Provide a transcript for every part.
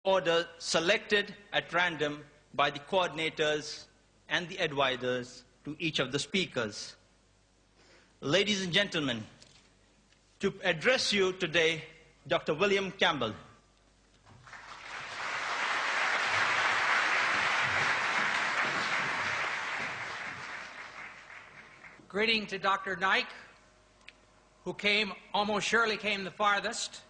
order selected at random by the coordinators and the advisors to each of the speakers. Ladies and gentlemen, to address you today, Dr. William Campbell. Greeting to Dr. Naik, who almost surely came the farthest.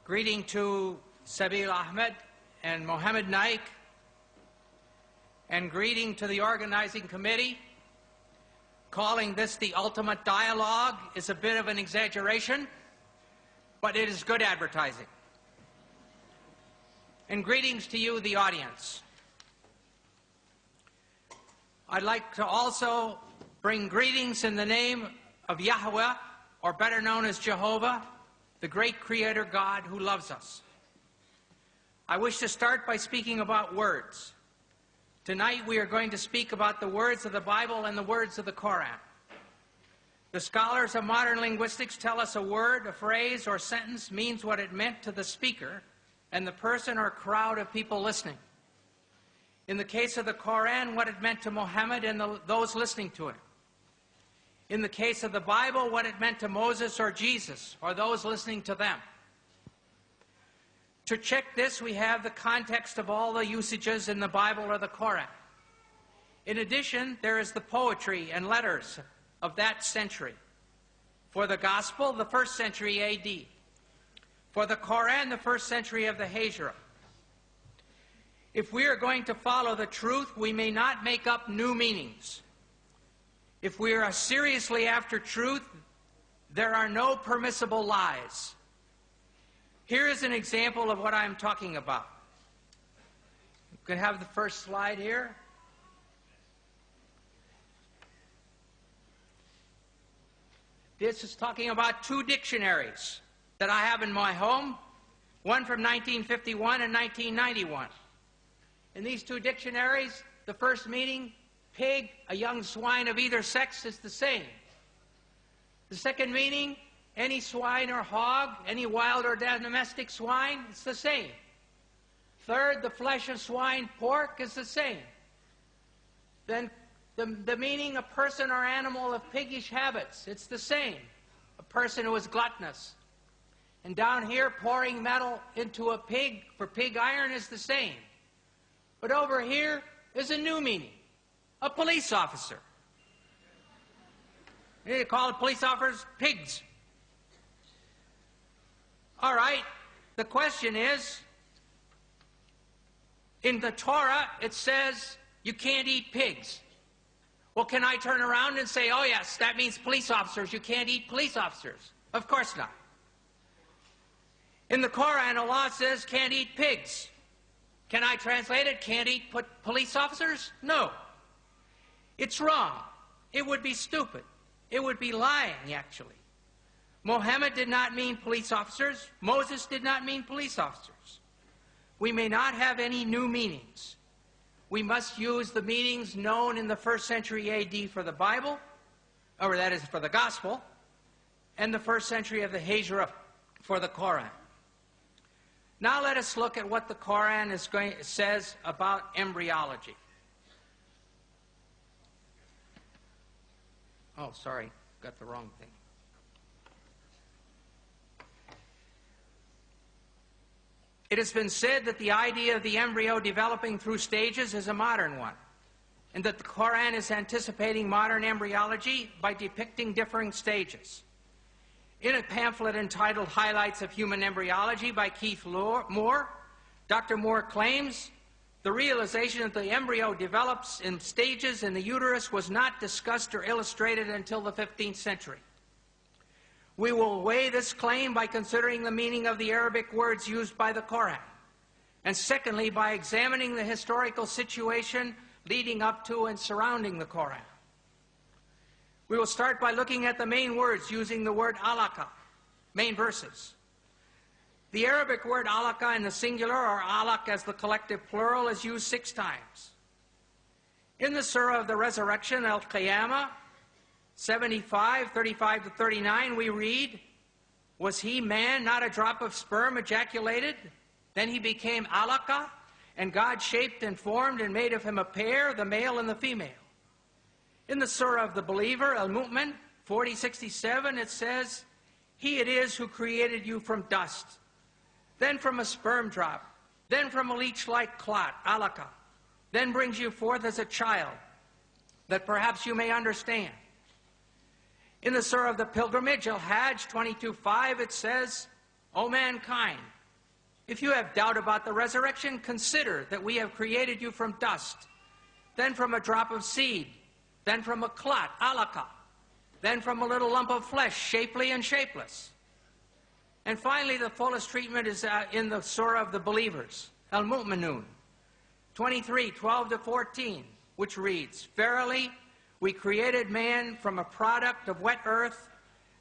Greeting to Sabil Ahmed and Mohammed Naik. And greeting to the organizing committee. Calling this the ultimate dialogue is a bit of an exaggeration, but it is good advertising. And greetings to you, the audience. I'd like to also bring greetings in the name of Yahweh, or better known as Jehovah, the great Creator God who loves us. I wish to start by speaking about words. Tonight we are going to speak about the words of the Bible and the words of the Koran. The scholars of modern linguistics tell us a word, a phrase, or sentence means what it meant to the speaker and the person or crowd of people listening. In the case of the Koran, what it meant to Muhammad and those listening to him. In the case of the Bible, what it meant to Moses or Jesus or those listening to them. To check this, we have the context of all the usages in the Bible or the Koran. In addition, there is the poetry and letters of that century. For the Gospel, the 1st century A.D. For the Koran, the 1st century of the Hijra. If we are going to follow the truth, we may not make up new meanings. If we are seriously after truth, there are no permissible lies. Here is an example of what I'm talking about. You can have the first slide here. This is talking about 2 dictionaries that I have in my home, one from 1951 and 1991. In these 2 dictionaries, the first meaning, pig, a young swine of either sex, is the same. The second meaning, any swine or hog, any wild or domestic swine, it's the same. Third, the flesh of swine, pork, is the same. Then the meaning, a person or animal of piggish habits, it's the same. A person who is gluttonous. And down here, pouring metal into a pig for pig iron is the same. But over here is a new meaning. A police officer. They call police officers pigs. All right, the question is, in the Torah it says you can't eat pigs. Well, can I turn around and say, oh yes, that means police officers, you can't eat police officers? Of course not. In the Koran, Allah says can't eat pigs. Can I translate it, can't eat police officers? No. It's wrong. It would be stupid. It would be lying, actually. Muhammad did not mean police officers. Moses did not mean police officers. We may not have any new meanings. We must use the meanings known in the 1st century A.D. for the Bible, or that is for the Gospel, and the 1st century of the Hijra for the Koran. Now let us look at what the Koran says about embryology. Oh, sorry, got the wrong thing. It has been said that the idea of the embryo developing through stages is a modern one, and that the Koran is anticipating modern embryology by depicting differing stages. In a pamphlet entitled Highlights of Human Embryology by Keith Moore, Dr. Moore claims the realization that the embryo develops in stages in the uterus was not discussed or illustrated until the 15th century. We will weigh this claim by considering the meaning of the Arabic words used by the Koran, and secondly, by examining the historical situation leading up to and surrounding the Koran. We will start by looking at the main words using the word alaka, main verses. The Arabic word alaka in the singular, or alaq as the collective plural, is used 6 times. In the Surah of the Resurrection, Al-Qiyamah, 75, 35 to 39, we read, "Was he man, not a drop of sperm ejaculated? Then he became alaka, and God shaped and formed and made of him a pair, the male and the female. In the Surah of the Believer, Al-Mu'min, 40:67, it says, "He it is who created you from dust, then from a sperm drop, then from a leech-like clot, alaka, then brings you forth as a child, that perhaps you may understand." In the Surah of the Pilgrimage, Al-Hajj 22:5, it says, "O mankind, if you have doubt about the resurrection, consider that we have created you from dust, then from a drop of seed, then from a clot, alaka, then from a little lump of flesh, shapely and shapeless." And finally, the fullest treatment is in the Surah of the Believers, Al-Mu'minun, 23:12-14, which reads, "Verily, we created man from a product of wet earth,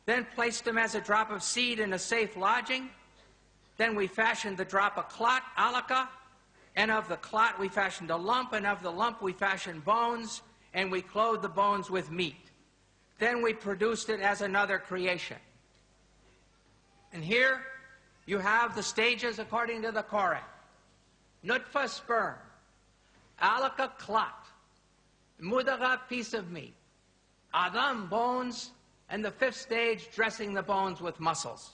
then placed him as a drop of seed in a safe lodging. Then we fashioned the drop a clot, alaka, and of the clot we fashioned a lump, and of the lump we fashioned bones, and we clothed the bones with meat. Then we produced it as another creation." And here you have the stages according to the Quran. Nutfa, sperm; alaka, clot; mudagha, piece of meat; adam, bones; and the fifth stage, dressing the bones with muscles.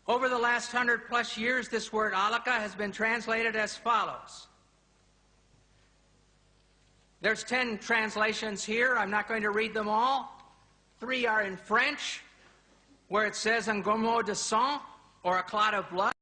Over the last 100+ years, this word alaka has been translated as follows. There's 10 translations here. I'm not going to read them all. 3 are in French, where it says un gomo de sang, or a clot of blood.